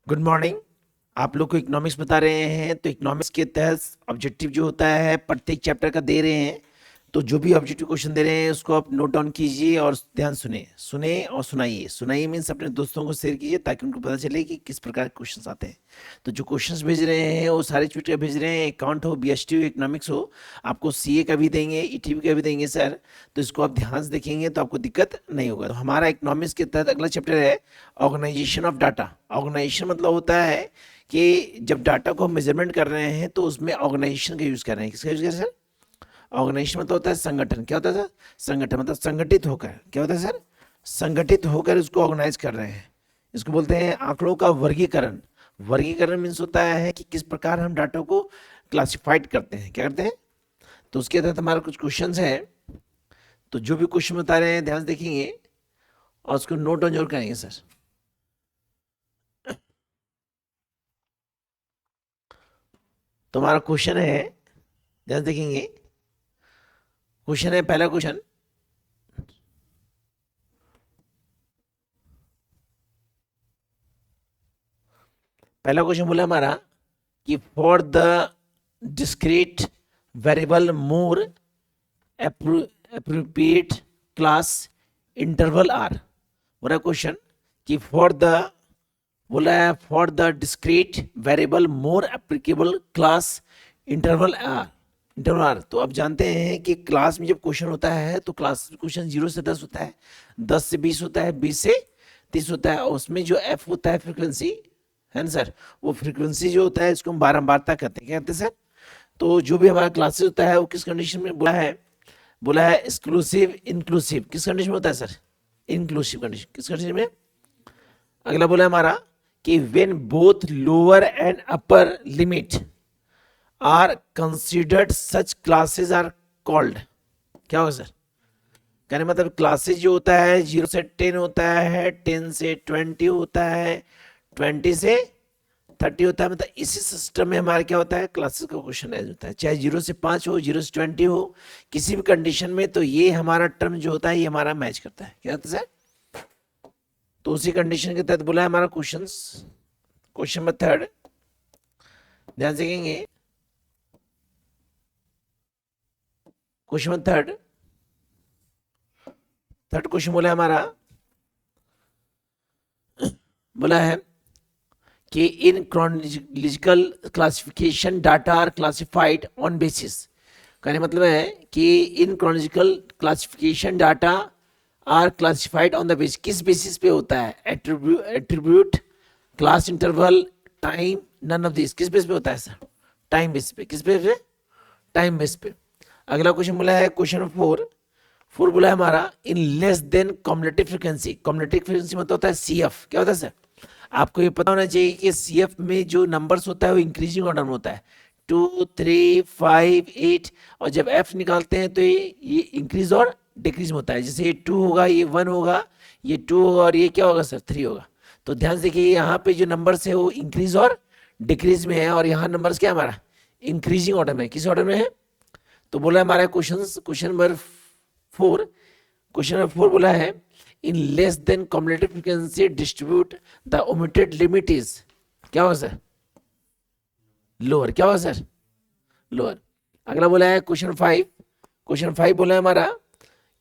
Good morning. आप लोग को इकोनॉमिक्स बता रहे हैं, तो इकोनॉमिक्स के तहत ऑब्जेक्टिव जो होता है प्रत्येक चैप्टर का दे रहे हैं। तो जो भी ऑब्जेक्टिव क्वेश्चन दे रहे हैं उसको आप नोट डाउन कीजिए और ध्यान सुने सुने और सुनाइए। सुनाइए मीन्स अपने दोस्तों को शेयर कीजिए ताकि उनको पता चले कि किस प्रकार के क्वेश्चंस आते हैं। तो जो क्वेश्चंस भेज रहे हैं वो सारे चीज का भेज रहे हैं, अकाउंट हो, बीएसटी हो, इकोनॉमिक्स हो, आपको सीए का भी देंगे, ईटीवी का भी देंगे सर। तो इसको आप ध्यान से देखेंगे तो आपको दिक्कत नहीं होगा। तो हमारा इकोनॉमिक्स के तहत अगला चैप्टर है ऑर्गेनाइजेशन ऑफ डाटा। ऑर्गेनाइजेशन मतलब होता है कि जब डाटा को हम मेजरमेंट कर रहे हैं तो उसमें ऑर्गेनाइजेशन का यूज कर रहे हैं। किसका यूज कर रहे हैं सर? ऑर्गेनाइजेशन मतलब होता है संगठन। क्या होता है सर? संगठन मतलब संगठित होकर। क्या होता है सर? संगठित होकर उसको ऑर्गेनाइज कर रहे हैं। इसको बोलते हैं आंकड़ों का वर्गीकरण। वर्गीकरण मीन्स होता है कि किस प्रकार हम डाटा को क्लासिफाइड करते हैं। क्या करते हैं? तो उसके तहत हमारा कुछ क्वेश्चन है। तो जो भी क्वेश्चन बता रहे हैं ध्यान से देखेंगे और उसको नोट डाउन जरूर करेंगे सर। तो हमारा क्वेश्चन है, ध्यान से देखेंगे। क्वेश्चन है, पहला क्वेश्चन, पहला क्वेश्चन बोला हमारा कि for the discrete variable more appropriate class interval are. बोला क्वेश्चन कि बोला है for the discrete variable more applicable class interval are. तो आप जानते हैं कि क्लास में जब क्वेश्चन होता है तो क्लास क्वेश्चन 0 से 10 होता है, 10 से 20 होता है, 20 से 30 होता है। और उसमें जो एफ होता है फ्रीक्वेंसी, है ना सर, वो फ्रीक्वेंसी जो होता है इसको हम बारंबारता कहते हैं। क्या कहते हैं सर? तो जो भी हमारा क्लासेस होता है वो किस कंडीशन में बोला है एक्सक्लूसिव इंक्लूसिव। किस कंडीशन में होता है सर? Inclusive condition. किस कंडीशन में? अगला बोला है हमारा कि when both lower and upper limit are considered such classes are called. क्या होगा सर? कहने मतलब क्लासेस जो होता है 0 से 10 होता है, 10 से 20 होता है, 20 से 30 होता है। मतलब इसी सिस्टम में हमारा क्या होता है, क्लासेस का क्वेश्चन होता है, चाहे 0 से 5 हो, 0 से 20 हो, किसी भी कंडीशन में। तो ये हमारा टर्म जो होता है ये हमारा मैच करता है। क्या होता है सर? तो उसी कंडीशन के तहत बोला है हमारा क्वेश्चन मेथड, ध्यान से देखेंगे। क्वेश्चन थर्ड क्वेश्चन बोला है हमारा, बोला है कि in chronological classification data are classified on basis. कहने मतलब है कि in chronological classification data are classified on the basis. किस बेसिस पे होता है? Attribute, class interval, time, none of this. किस बेस पे होता है सर? टाइम बेस पे। किस बेस पे? टाइम बेस पे। अगला क्वेश्चन बोला है क्वेश्चन 4 बोला है हमारा in less than cumulative frequency. Cumulative frequency मतलब होता है सीएफ। क्या होता है सर? आपको ये पता होना चाहिए कि सीएफ में जो नंबर्स होता है वो इंक्रीजिंग ऑर्डर में होता है, 2, 3, 5, 8। और जब एफ निकालते हैं तो ये इंक्रीज और डिक्रीज में होता है। जैसे ये 2 होगा, ये 1 होगा, ये 2 होगा और ये क्या होगा सर? 3 होगा। तो ध्यान से देखिए यहाँ पे जो नंबर्स है वो इंक्रीज और डिक्रीज में है, और यहाँ नंबर्स क्या हमारा इंक्रीजिंग ऑर्डर में। किस ऑर्डर में है? तो बोला हमारा क्वेश्चन नंबर 4 बोला है in less than cumulative frequency distribute the omitted limit is. क्या होगा सर? लोअर। क्या होगा सर? लोअर। अगला बोला है क्वेश्चन 5 बोला है हमारा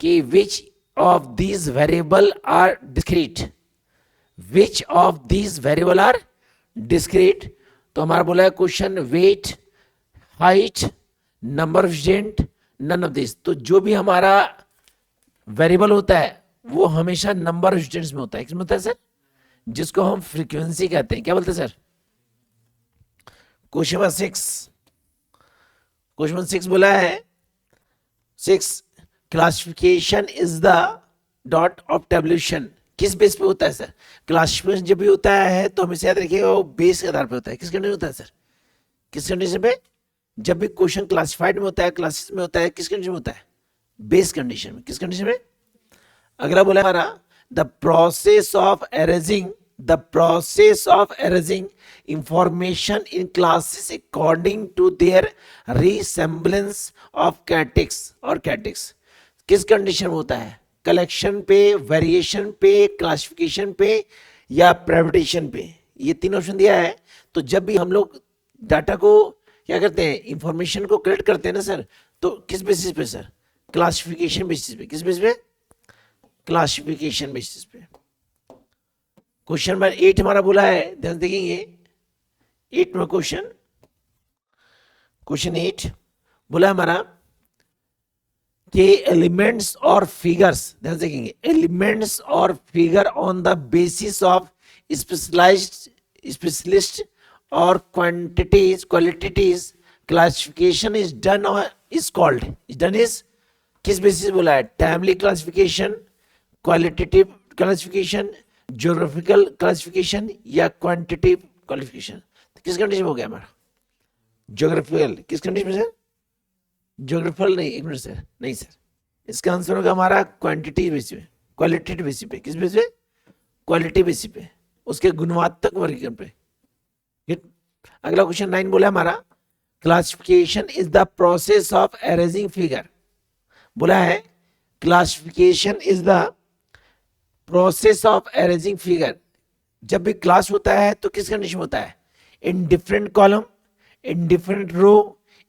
कि which of these variable are discrete. Which of these variable are discrete. तो हमारा बोला है question weight, height, number of student, none of this. तो जो भी हमारा वेरिएबल होता है वो हमेशा नंबर ऑफ स्टूडेंट्स में होता है। किसमें होता है सर? जिसको हम फ्रीक्वेंसी कहते हैं। क्या बोलते हैं सर? क्वेश्चन नंबर 6 बोला है 6 classification is the dot of tabulation. किस बेस पे होता है सर? क्लासिफिकेशन जब भी होता है तो हमेशा याद रखिएगा वो बेस के आधार पे होता है। किस कंडीशन होता है सर? किस कंडीशन पे? जब भी क्वेश्चन क्लासिफाइड में होता है, क्लासेस में होता है, किस कंडीशन में होता है? बेस कंडीशन में। किस कंडीशन में? अगला बोला हमारा the process of arranging information in classes according to their resemblance of कैटेक्स और कैटेक्स। किस कंडीशन में होता है? कलेक्शन पे, वेरिएशन पे, क्लासिफिकेशन पे या प्राइवेटेशन पे। ये 3 ऑप्शन दिया है। तो जब भी हम लोग डाटा को क्या करते हैं, इंफॉर्मेशन को कलेक्ट करते हैं ना सर, तो किस बेसिस पे सर, क्लासिफिकेशन बेसिस पे। किस बेसिस पे, क्लासिफिकेशन बेसिस पे। क्वेश्चन नंबर 8 हमारा बोला है, ध्यान देखेंगे 8 में क्वेश्चन 8 बोला हमारा कि एलिमेंट्स और फिगर्स, ध्यान से देखेंगे, एलिमेंट्स और figure on the basis of specialist और क्वालिटीज क्लासिफिकेशन इज डन और इज कॉल्ड, इज किस बेसिस बोला है, timely classification, qualitative classification, geographical classification या क्वांटिटेटिव क्लासिफिकेशन। किस कंडीशन में हो गया हमारा, ज्योग्राफिकल, किस कंडीशन में सर, ज्योग्राफिकल नहीं, एक मिनट सर, नहीं सर, इसका आंसर होगा हमारा क्वांटिटी बेसिस पे, क्वालिटेटिव बेसिस पे। किस बेसिस पे, क्वालिटी बेसिस पे, उसके गुणवत्तात्मक वर्गीकरण पे। अगला क्वेश्चन 9 बोला हमारा classification is the process of arranging figure. बोला है classification is the process of arranging figure. जब भी क्लास होता है तो किस कंडीशन होता है, in different column, in different row,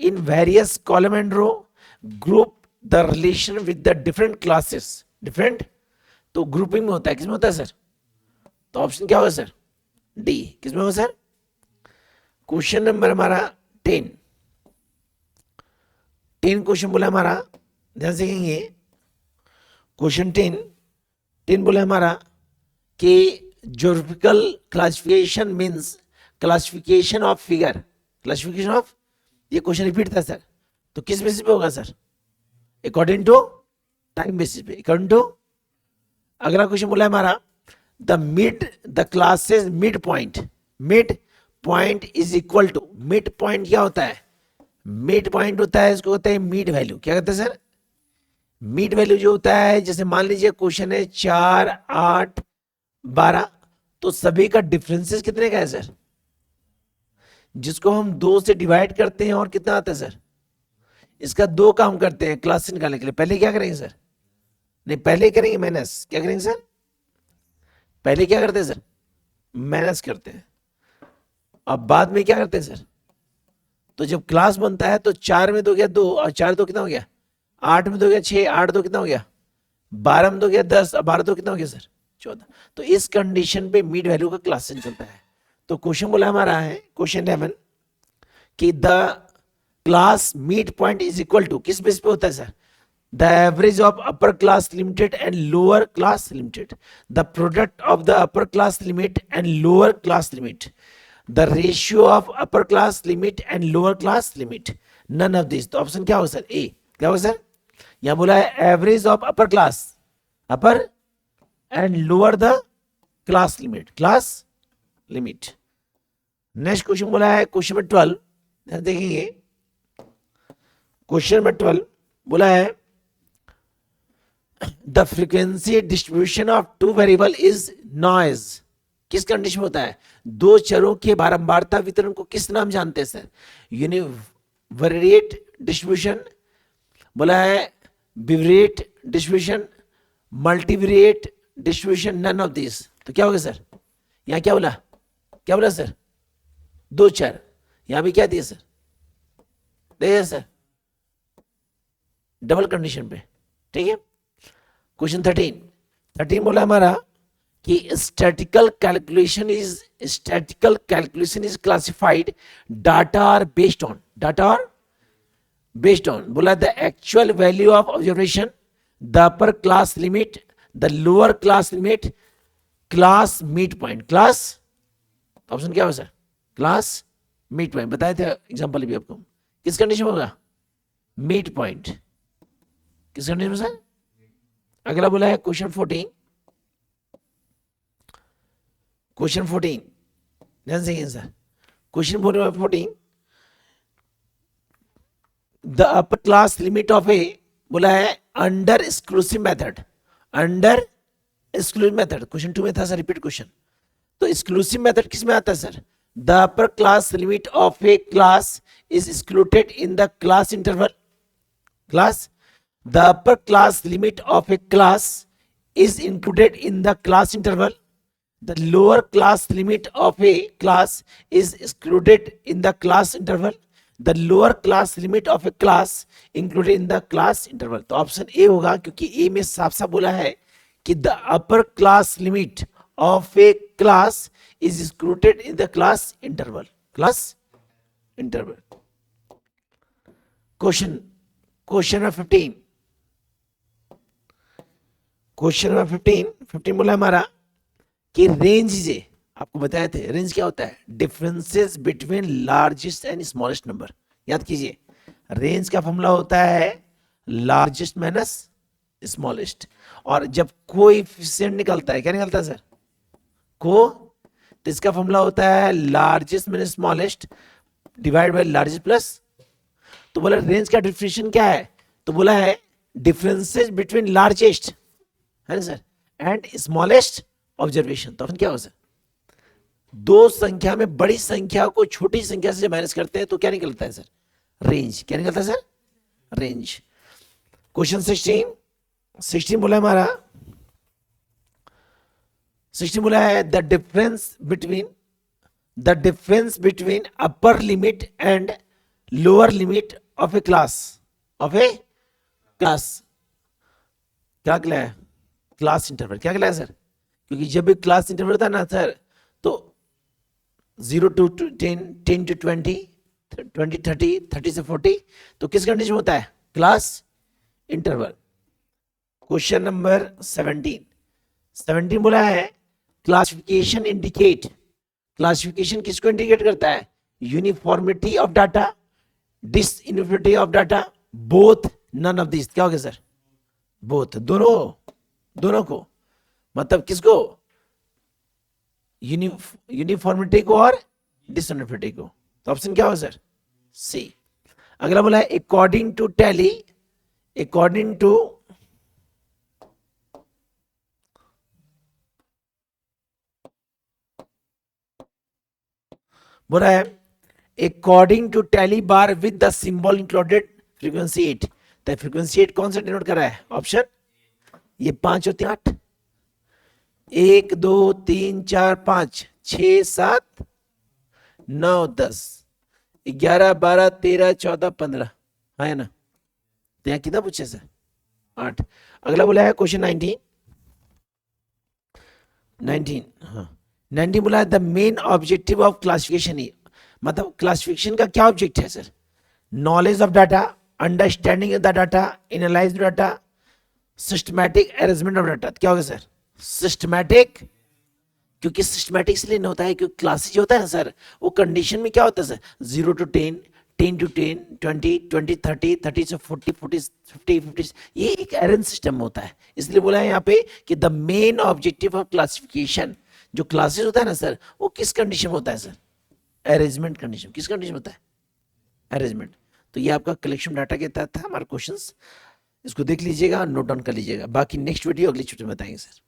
in various column and row, group the relation with the different classes, different, तो ग्रुपिंग में होता है, किसमें होता है सर, तो ऑप्शन क्या होगा सर, डी। किसमें होगा सर, क्वेश्चन नंबर हमारा 10 क्वेश्चन बोला हमारा, ध्यान से देखेंगे क्वेश्चन 10 बोला हमारा कि geographical classification means classification of figure, classification of, ये क्वेश्चन रिपीट था सर, तो किस बेसिस पे होगा sir, according to time basis पे, अकॉर्डिंग टू। अगला क्वेश्चन बोला है हमारा the classes mid point is equal to, mid point क्या होता है, मिड पॉइंट होता है, इसको होता है मीड वैल्यू। क्या कहते हैं सर, मीड वैल्यू जो होता है, जैसे मान लीजिए क्वेश्चन है 4, 8, 12, तो सभी का डिफरेंसेस कितने का है सर, जिसको हम 2 से डिवाइड करते हैं और कितना आता है सर, इसका 2 काम करते हैं क्लास निकालने के लिए। पहले क्या करेंगे सर, नहीं पहले करेंगे माइनस, क्या करेंगे सर, पहले क्या करते हैं सर, माइनस करते हैं, अब बाद में क्या करते हैं सर, तो जब क्लास बनता है तो 4 में 2 गया 2 और 4 2 कितना हो गया, 8 में 2 गया 6, 8 2 कितना हो गया 12 में 2 गया 10 और 12 2 कितना हो गया सर 14। तो इस कंडीशन पे मीड वैल्यू का क्लास चलता है। तो क्वेश्चन बोला हमारा है क्वेश्चन 11 कि the class mid point is equal to, किस बेस पे होता है sir, the average of upper class limited and lower class limited, the product of the upper class limit and lower class limit, the ratio of upper class limit and lower class limit, none of this. तो option क्या होगा sir, ए। क्या होगा sir, यहां बोला है average of upper class, upper and lower the class limit. Next question बोला है क्वेश्चन नंबर 12, देखेंगे क्वेश्चन नंबर 12 बोला है the frequency distribution of 2 variable is noise. किस कंडीशन में होता है, 2 चरों के बारंबारता वितरण को किस नाम जानते हैं सर, यूनिवेरिएट डिस्ट्रीब्यूशन, बोला है bivariate distribution, multivariate distribution, none of this. तो क्या होगा सर, यहां क्या बोला सर, 2 चर, यहां भी क्या दिया सर, देखिए सर डबल कंडीशन पे, ठीक है। क्वेश्चन 13 बोला हमारा कि statical calculation is classified data are based on, बोला the actual value of observation, the upper class limit, the lower class limit, class mid point. Class option क्या होगा सर, क्लास मीड पॉइंट, बताए थे example भी आपको। किस condition में होगा, मीड पॉइंट, किस कंडीशन में सर। अगला बोला है क्वेश्चन 14 ध्यान से sir, question 14 the upper class limit of a, बोला है अंडर एक्सक्लूसिव मेथड, क्वेश्चन 2 में था सर रिपीट क्वेश्चन। तो एक्सक्लूसिव मेथड किस में आता है sir, the upper class limit of a class is excluded in the class interval, the upper class limit of a class is included in the class interval, the lower class limit of a class is excluded in the class interval. The lower class limit of a class included in the class interval. तो option A होगा, क्योंकि ए में साफ साफ बोला है कि the upper class limit of a class is excluded in the class interval. Class interval. Question number 15. Question number 15 बोला हमारा कि रेंज जे आपको बताए थे, रेंज क्या होता है? Differences between largest and smallest number. याद कीजिए, रेंज का फॉर्मूला होता है लार्जेस्ट माइनस स्मॉलेस्ट, और जब कोएफिशिएंट निकलता है, क्या निकलता है सर? तो इसका फॉर्मूला होता है largest minus smallest divide by largest plus. तो बोला रेंज का डिफिनेशन क्या है? तो बोला है डिफरेंसेस बिटवीन लार्जेस्ट है ना सर एंड स्मॉलेस्ट ऑब्जर्वेशन. तो अपन क्या हो सर, दो संख्या में बड़ी संख्या को छोटी संख्या से माइनस करते हैं तो क्या निकलता है सर? रेंज. क्या निकलता है सर? रेंज. क्वेश्चन 16 बोला हमारा, 16 बोला है the difference between upper limit and lower limit of a class. क्या है? Class interval. क्या है सर? क्योंकि जब भी क्लास इंटरवल था ना सर, तो 0 to 10, 10 to 20, 20 30, 30 से 40, तो किस कंडीशन होता है? Class interval. क्वेश्चन नंबर 17 बोला है क्लासिफिकेशन इंडिकेट. क्लासिफिकेशन किसको इंडिकेट करता है? Uniformity of data, disuniformity of data, both, none of this. क्या हो गया सर? बोथ. दोनों को, मतलब किसको? यूनिफॉर्मिटी को और डिसयूनिफॉर्मिटी को. तो ऑप्शन क्या हो सर? सी. अगला बोला है अकॉर्डिंग टू बोला है according to tally bar with the symbol included frequency 8. तो फ्रीक्वेंसी 8 कौन सा डिनोट कर रहा है? ऑप्शन ये 5 होते हैं 8, 1 2 3 4 5 6 7 9 10 11 12 13 14 15 है ना. तो यहाँ कितना पूछे सर? 8. अगला बोला है क्वेश्चन 19. हाँ 19 बोला है the main objective of classification. मतलब क्लासिफिकेशन का क्या ऑब्जेक्ट है sir? Knowledge of data, understanding of the data, analyse data, systematic arrangement of data. क्या होगा सर? सिस्टमैटिक. क्योंकि सिस्टमैटिक इसलिए नहीं होता है क्योंकि क्लासेस जो होता है ना सर, वो कंडीशन में क्या होता है सर? 0 to 10, 10 to 10, 20, 20, 30, 30 से 40, 40, 50, 50. ये एक अरेंज सिस्टम होता है. इसलिए बोला है यहाँ पे कि the main objective of classification, जो क्लासेस होता है ना सर, वो किस कंडीशन में होता है सर? Arrangement condition. किस कंडीशन में होता है? अरेंजमेंट. तो ये आपका कलेक्शन डाटा के तहत था हमारा क्वेश्चंस. इसको देख लीजिएगा, नोट डाउन कर लीजिएगा. बाकी नेक्स्ट वीडियो अगली छुट्टी में बताएंगे सर.